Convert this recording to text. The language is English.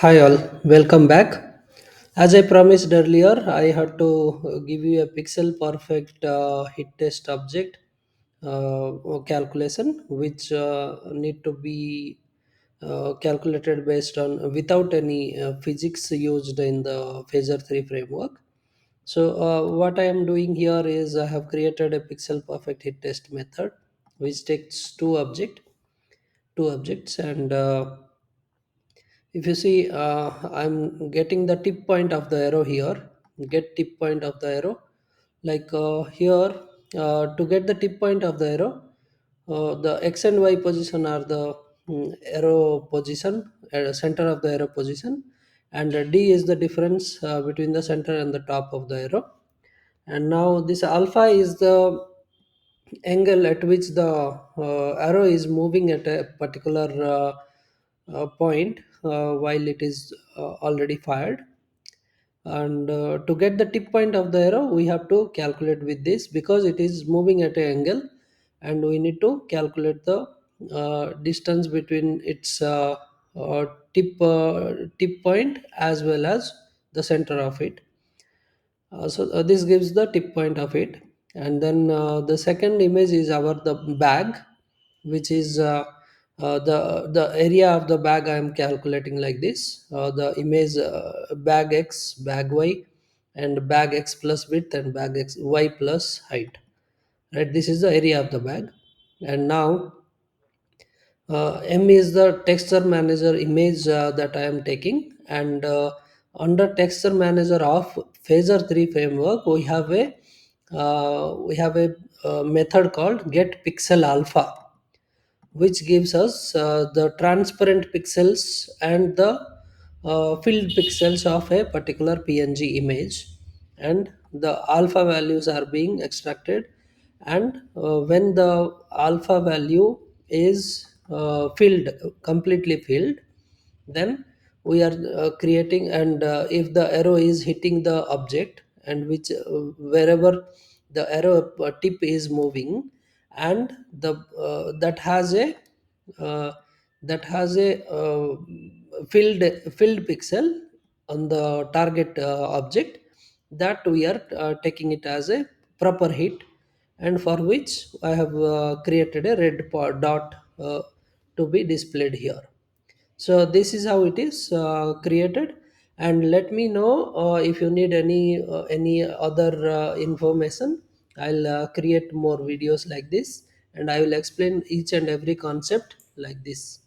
Hi all, welcome back. As I promised earlier, I had to give you a pixel perfect hit test object calculation, which need to be calculated based on without any physics used in the Phasor 3 framework. So what I am doing here is I have created a pixel perfect hit test method, which takes two objects, and if you see, I'm getting the tip point of the arrow here. Get tip point of the arrow. Like here, to get the tip point of the arrow, the x and y position are the arrow position, center of the arrow position, and d is the difference between the center and the top of the arrow. And now this alpha is the angle at which the arrow is moving at a particular point while it is already fired. And to get the tip point of the arrow, we have to calculate with this because it is moving at an angle, and we need to calculate the distance between its uh, tip point as well as the center of it. So this gives the tip point of it. And then the second image is our the bag, which is the area of the bag. I am calculating like this: the image bag x, bag y, and bag x plus width and bag x y plus height. Right, this is the area of the bag. And now M is the texture manager image that I am taking, and under texture manager of Phasor 3 framework, we have a method called get pixel alpha, which gives us the transparent pixels and the filled pixels of a particular PNG image, and the alpha values are being extracted. And when the alpha value is filled, completely filled, then we are creating. And if the arrow is hitting the object, and which wherever the arrow tip is moving, and the uh, that has a filled pixel on the target object, that we are taking it as a proper hit, and for which I have created a red dot to be displayed here. So this is how it is created. And let me know if you need any other information. I'll create more videos like this, and I will explain each and every concept like this.